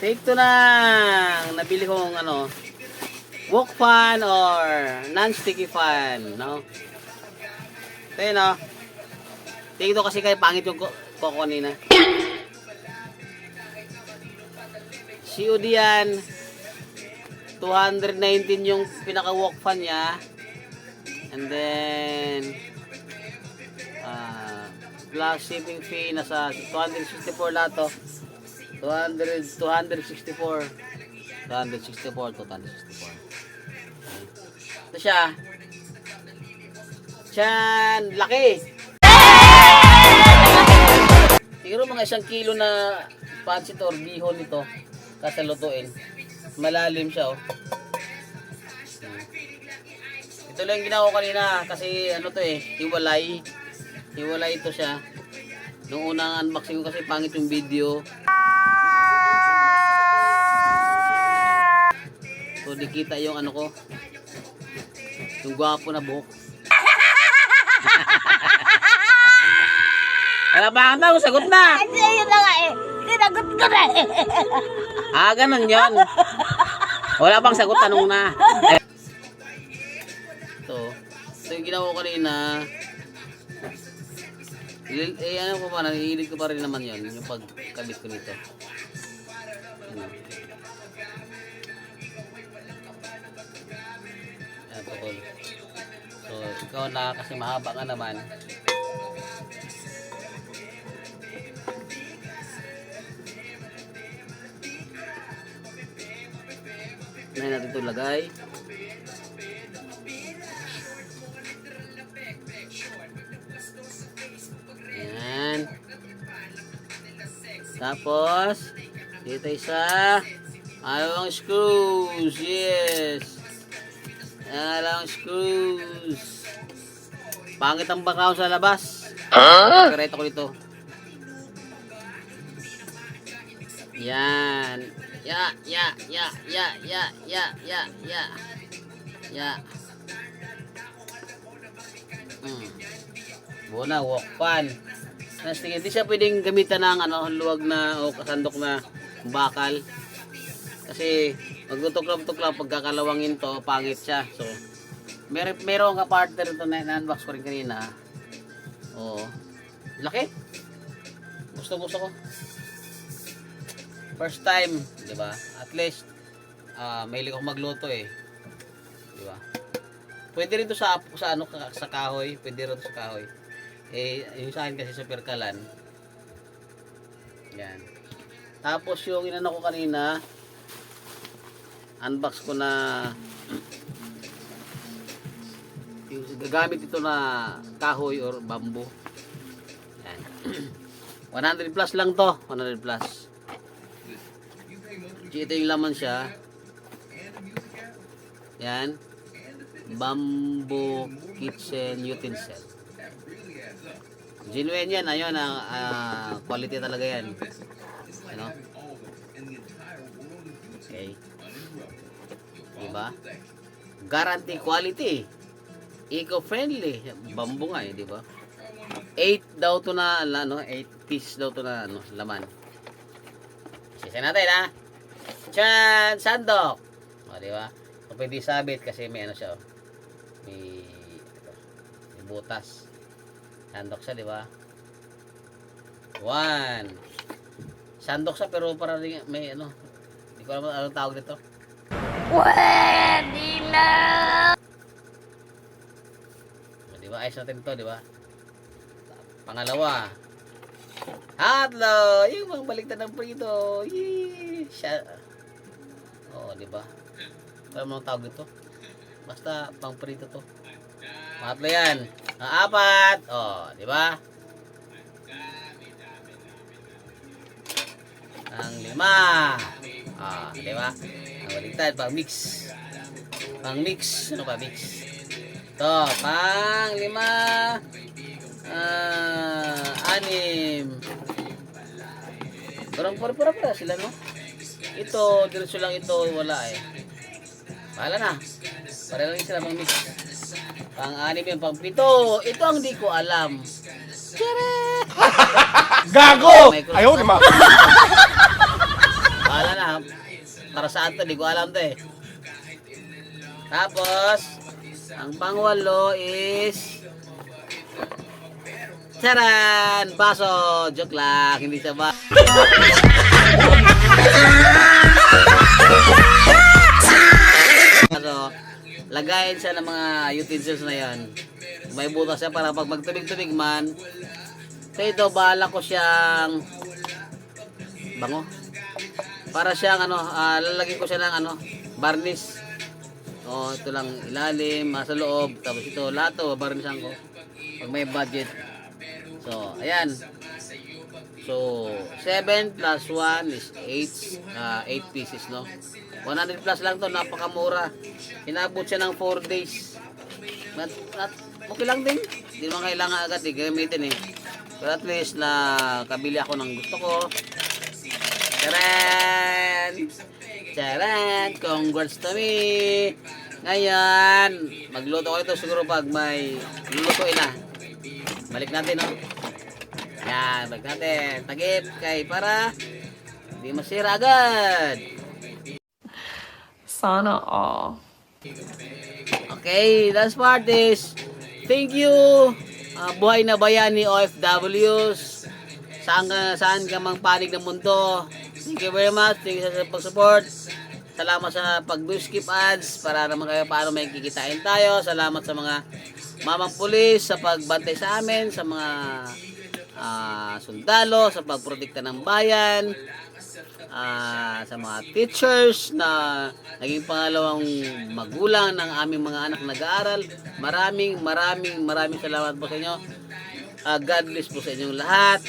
Take 2 lang. Nabili kong ano, wok fan or non-sticky fan, no? Ito yun, no? Take 2 kasi kaya pangit yung ko kanina. COD yan. 219 yung pinaka-wok fan niya. And then, plus shipping fee, nasa 264 lahat to. 264. Ito siya. Tiyan, laki. Siguro mga 1 kilo na pancit or bihon nito kasalutuin. Malalim siya, oh. Ito lang yung ginawa ko kanina kasi ano to eh, hiwalay ito siya. Nung unang unboxing ko kasi pangit yung video. So di kita yung ano ko, yung gwapo na buhok. Wala ba ang tao? Sagot na! Kasi yun na nga eh. Sinagot ko na eh. Ganun yun. Wala pang sagot, tanong na. Ito yung ginawa ko kanina. Ano ko pa, nangihilig ko pa rin naman yun, yung pagkabit ko nito. Ano. Ayan, tukol. So, ikaw na kasi mahaba nga naman. Ngayon natin ito lagay. Ayan. Tapos, dito isa. Alawang screws. Yes. Alawang screws. Pangit ang bakaw sa labas. Kareto ko dito. Yan. Ya. Bona, walk pan. Hindi siya pwedeng gamitan ng ano, luwag na o kasandok na bakal. Kasi magtutuklap-tuklap pagkakalawangin to, pangit siya. So, meron ka partner ito na unbox ko rin kanina. Oo. Laki. Gusto ko. First time, 'di ba? At least mahilig ako magluto eh. 'Di ba? Pwede rin 'to sa ano sa kahoy, pwede rin 'to sa kahoy. Eh yung sa akin kasi super kalan. Yan. Tapos yung inano ko kanina, unbox ko na yung gagamit ito na kahoy or bamboo. Yan. 100 plus lang 'to, 100 plus. Ito yung laman siya. Yan. Bamboo kitchen utensil. Genuine yan. Ayun, quality talaga yan. Ano? Okay. Diba? Guarantee quality. Eco-friendly. Bamboo nga eh, diba? 8 daw to na, ano, 8 piece daw to na, ano, laman. Sisa natin, ha? Tiyan! Sandok! O, diba? So, pwede sabit kasi may ano siya, oh. May butas. Sandok siya, diba? 1. Sandok siya pero parang may ano. Hindi ko alam anong tawag nito. Pwede na! O, diba? Ayos natin ito, diba? Pangalawa. Hatlo! Yung mga baliktad ng prito. Yee! Oo, diba? Alam mo ang tawag ito? Basta pang prito to. Pangatlo yan. Ang 4. O, diba? Ang 5. Diba? Ang baliktad, pang mix. Pang mix. Ano pa mix? Ito, pang 5. 6. Parang pura-pura sila, no? Ito, diretso lang ito, wala eh. Bahala na. Para lang sila pang mix. Pang-6 yan, pang-7. Ito ang di ko alam. Tiyere! Gago! Ayaw, di ba? Bahala na. na. Para saan to? Di ko alam to eh. Tapos, ang pangwalo is... Charan! Baso! Joke lang. Hindi siya ba? So, lagayin siya ng mga utensils na yan. May butas siya para pag magtubig-tubig man. So ito, bahala ko siyang bango. Para siyang lalagyan ko siya ng varnish. O, ito lang ilalim, sa loob. Tapos ito, lahat to, varnishan ko. Pag may budget. So, ayan. So, 7 plus 1 is 8 pieces, no? 100 plus lang to, napakamura. Inabot siya ng 4 days. Okay lang din. Hindi naman kailangan agad gamitin eh. Pero at least na kabili ako ng gusto ko. Charan! Charan! Congrats to me! Ngayon, magluto ko ito siguro pag may lulutuin na. Balik natin, no? Yan, balik natin. Tagip kay para hindi masira agad. Sana all. Okay, last part is thank you buhay na bayani OFWs saan ka mang panig ng mundo. Thank you very much. Thank you sa pag-support. Salamat sa pag-skip ads para naman kayo paano may kikitain tayo. Salamat sa mga mamang pulis sa pagbantay sa amin, sa mga sundalo, sa pagprotekta ng bayan, sa mga teachers na naging pangalawang magulang ng aming mga anak nag-aaral. Maraming salamat po sa inyo. God bless po sa inyong lahat.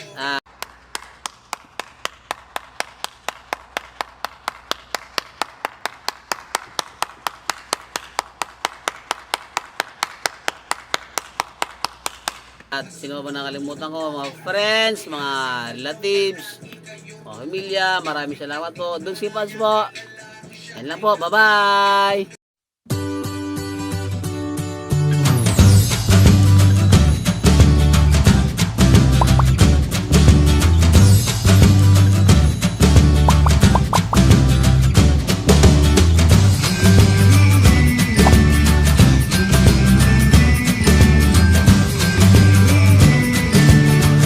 At sino ba nakalimutan ko, mga friends, mga relatives, mga pamilya, maraming salamat po. Doon si Paz po. Yan lang po, bye-bye!